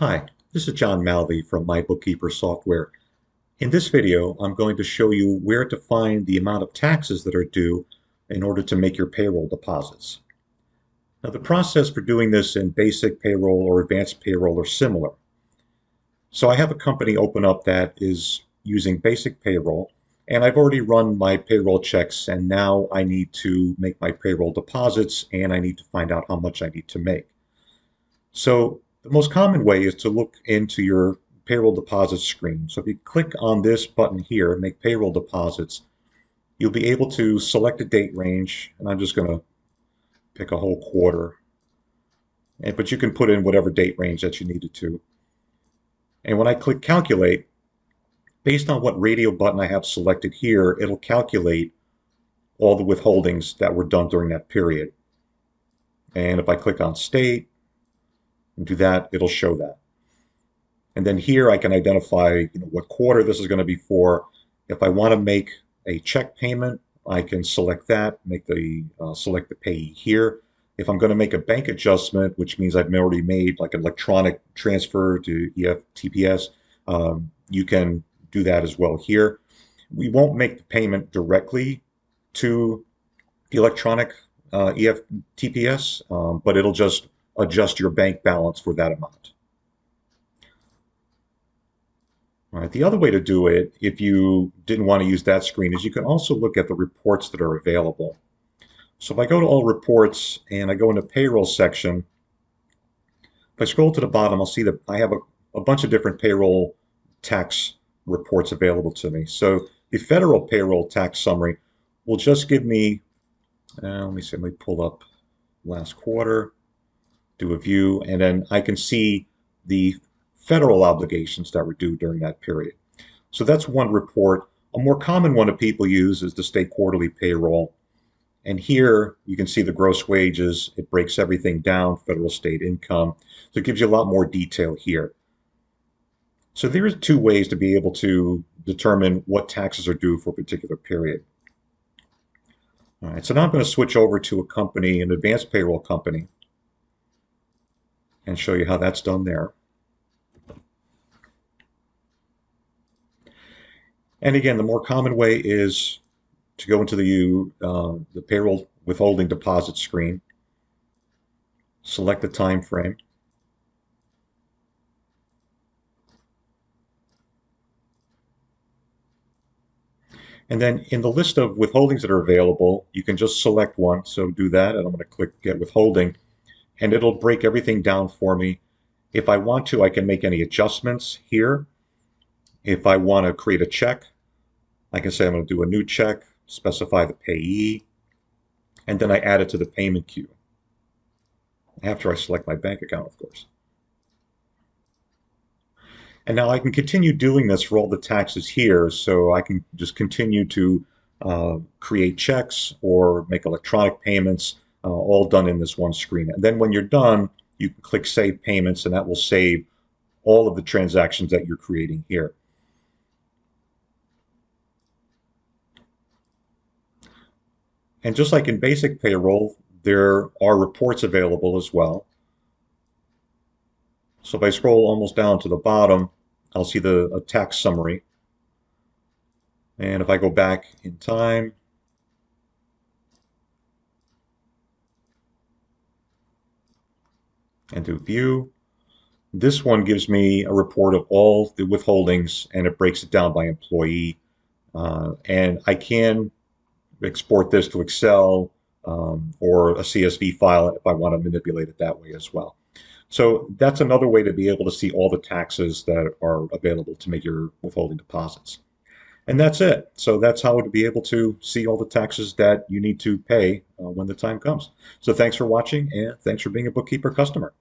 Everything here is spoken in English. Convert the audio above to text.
Hi, this is John Malvey from my Bookkeeper software. In this video, I'm going to show you where to find the amount of taxes that are due in order to make your payroll deposits. Now, the process for doing this in basic payroll or advanced payroll are similar. So I have a company open up that is using basic payroll, and I've already run my payroll checks, and now I need to make my payroll deposits, and I need to find out how much I need to make. So the most common way is to look into your payroll deposit screen. So if you click on this button here, make payroll deposits, you'll be able to select a date range, and I'm just going to pick a whole quarter. But you can put in whatever date range that you needed to. And when I click calculate, based on what radio button I have selected here, it'll calculate all the withholdings that were done during that period. And if I click on state and do that, it'll show that. And then here I can identify what quarter this is going to be for. If I want to make a check payment, I can select that, select the payee here. If I'm going to make a bank adjustment, which means I've already made like an electronic transfer to EFTPS, you can do that as well here. We won't make the payment directly to the electronic EFTPS, but it'll just adjust your bank balance for that amount. All right, the other way to do it, if you didn't want to use that screen, is you can also look at the reports that are available. So if I go to all reports and I go into payroll section, if I scroll to the bottom, I'll see that I have a bunch of different payroll tax reports available to me. So the federal payroll tax summary will just give me, let me pull up last quarter, do a view, and then I can see the federal obligations that were due during that period. So that's one report. A more common one that people use is the state quarterly payroll. And here you can see the gross wages. It breaks everything down, federal, state income. So it gives you a lot more detail here. So there's two ways to be able to determine what taxes are due for a particular period. All right, so now I'm going to switch over to a company, an advanced payroll company, and show you how that's done there. And again, the more common way is to go into the payroll withholding deposit screen, select the time frame, and then in the list of withholdings that are available, you can just select one. So do that, and I'm going to click Get Withholding, and it'll break everything down for me. If I want to, I can make any adjustments here. If I want to create a check, I can say I'm going to do a new check, specify the payee, and then I add it to the payment queue. After I select my bank account, of course. And now I can continue doing this for all the taxes here, so I can just continue to create checks or make electronic payments, all done in this one screen. And then when you're done, you can click Save Payments, and that will save all of the transactions that you're creating here. And just like in basic payroll, there are reports available as well. So if I scroll almost down to the bottom, I'll see a tax summary. And if I go back in time, and do view, this one gives me a report of all the withholdings, and it breaks it down by employee. And I can export this to Excel or a CSV file if I want to manipulate it that way as well. So that's another way to be able to see all the taxes that are available to make your withholding deposits. And that's it. So that's how to be able to see all the taxes that you need to pay when the time comes. So thanks for watching, and thanks for being a Bookkeeper customer.